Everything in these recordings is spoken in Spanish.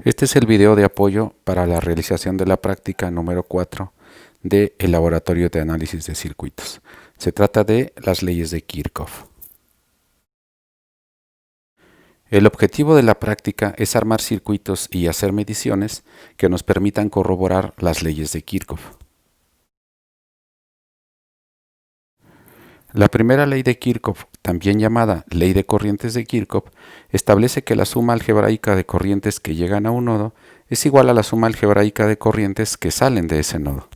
Este es el video de apoyo para la realización de la práctica número 4 del Laboratorio de Análisis de Circuitos. Se trata de las leyes de Kirchhoff. El objetivo de la práctica es armar circuitos y hacer mediciones que nos permitan corroborar las leyes de Kirchhoff. La primera ley de Kirchhoff, también llamada ley de corrientes de Kirchhoff, establece que la suma algebraica de corrientes que llegan a un nodo es igual a la suma algebraica de corrientes que salen de ese nodo.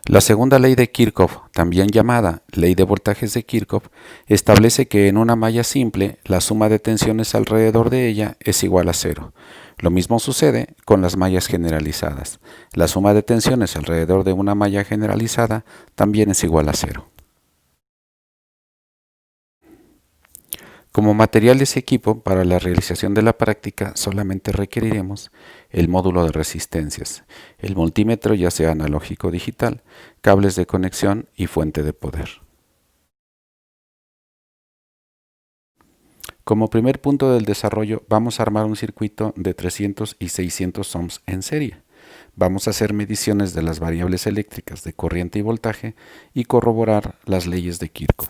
La segunda ley de Kirchhoff, también llamada ley de voltajes de Kirchhoff, establece que en una malla simple la suma de tensiones alrededor de ella es igual a cero. Lo mismo sucede con las mallas generalizadas. La suma de tensiones alrededor de una malla generalizada también es igual a cero. Como materiales y equipo para la realización de la práctica solamente requeriremos el módulo de resistencias, el multímetro ya sea analógico o digital, cables de conexión y fuente de poder. Como primer punto del desarrollo vamos a armar un circuito de 300 y 600 ohms en serie. Vamos a hacer mediciones de las variables eléctricas de corriente y voltaje y corroborar las leyes de Kirchhoff.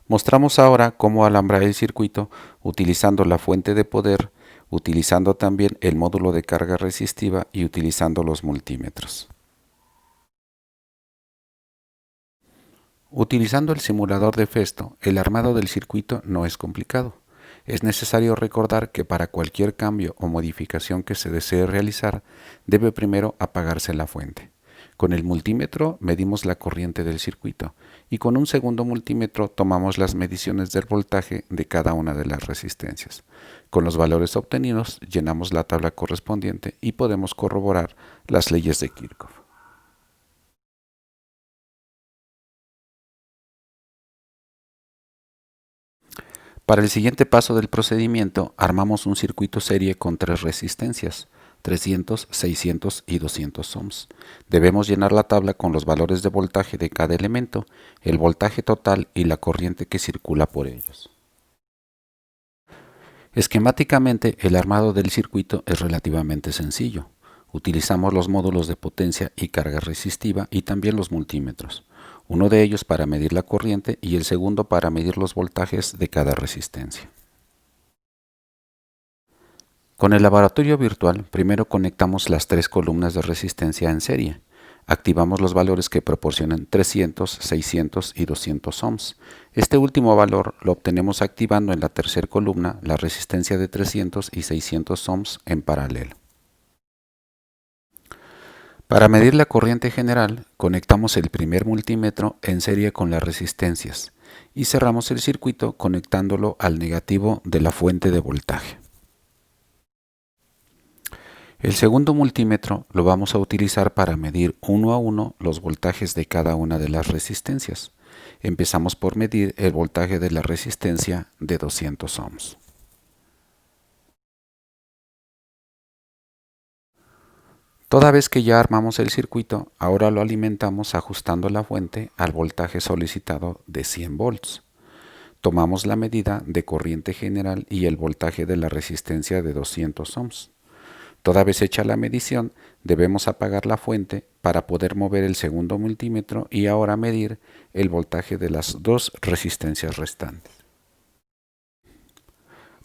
Mostramos ahora cómo alambrar el circuito utilizando la fuente de poder, utilizando también el módulo de carga resistiva y utilizando los multímetros. Utilizando el simulador de Festo, el armado del circuito no es complicado. Es necesario recordar que para cualquier cambio o modificación que se desee realizar, debe primero apagarse la fuente. Con el multímetro medimos la corriente del circuito y con un segundo multímetro tomamos las mediciones del voltaje de cada una de las resistencias. Con los valores obtenidos llenamos la tabla correspondiente y podemos corroborar las leyes de Kirchhoff. Para el siguiente paso del procedimiento, armamos un circuito serie con tres resistencias, 300, 600 y 200 ohms. Debemos llenar la tabla con los valores de voltaje de cada elemento, el voltaje total y la corriente que circula por ellos. Esquemáticamente, el armado del circuito es relativamente sencillo. Utilizamos los módulos de potencia y carga resistiva y también los multímetros. Uno de ellos para medir la corriente y el segundo para medir los voltajes de cada resistencia. Con el laboratorio virtual, primero conectamos las tres columnas de resistencia en serie. Activamos los valores que proporcionan 300, 600 y 200 ohms. Este último valor lo obtenemos activando en la tercera columna la resistencia de 300 y 600 ohms en paralelo. Para medir la corriente general, conectamos el primer multímetro en serie con las resistencias y cerramos el circuito conectándolo al negativo de la fuente de voltaje. El segundo multímetro lo vamos a utilizar para medir uno a uno los voltajes de cada una de las resistencias. Empezamos por medir el voltaje de la resistencia de 200 ohms. Toda vez que ya armamos el circuito, ahora lo alimentamos ajustando la fuente al voltaje solicitado de 100 volts. Tomamos la medida de corriente general y el voltaje de la resistencia de 200 ohms. Toda vez hecha la medición, debemos apagar la fuente para poder mover el segundo multímetro y ahora medir el voltaje de las dos resistencias restantes.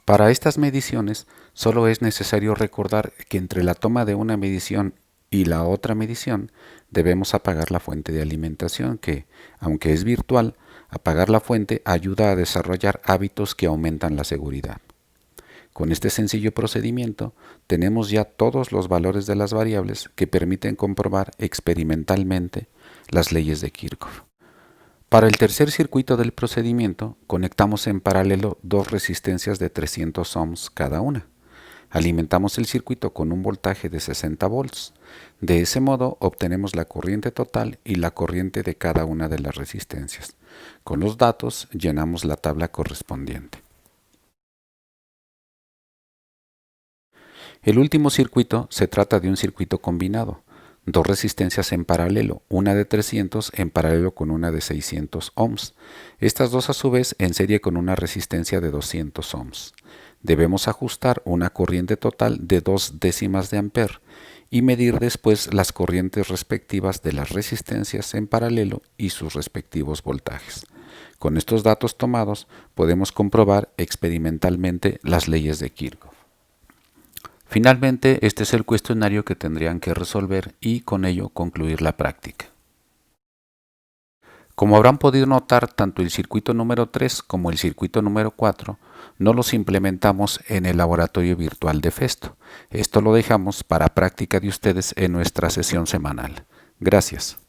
Para estas mediciones, solo es necesario recordar que entre la toma de una medición y la otra medición, debemos apagar la fuente de alimentación que, aunque es virtual, apagar la fuente ayuda a desarrollar hábitos que aumentan la seguridad. Con este sencillo procedimiento, tenemos ya todos los valores de las variables que permiten comprobar experimentalmente las leyes de Kirchhoff. Para el tercer circuito del procedimiento, conectamos en paralelo dos resistencias de 300 ohms cada una. Alimentamos el circuito con un voltaje de 60 volts. De ese modo obtenemos la corriente total y la corriente de cada una de las resistencias. Con los datos llenamos la tabla correspondiente. El último circuito se trata de un circuito combinado. dos resistencias en paralelo, una de 300 en paralelo con una de 600 ohms. Estas dos a su vez en serie con una resistencia de 200 ohms. Debemos ajustar una corriente total de 2 décimas de ampere y medir después las corrientes respectivas de las resistencias en paralelo y sus respectivos voltajes. Con estos datos tomados podemos comprobar experimentalmente las leyes de Kirchhoff. Finalmente, este es el cuestionario que tendrían que resolver y con ello concluir la práctica. Como habrán podido notar, tanto el circuito número 3 como el circuito número 4 no los implementamos en el laboratorio virtual de Festo. Esto lo dejamos para práctica de ustedes en nuestra sesión semanal. Gracias.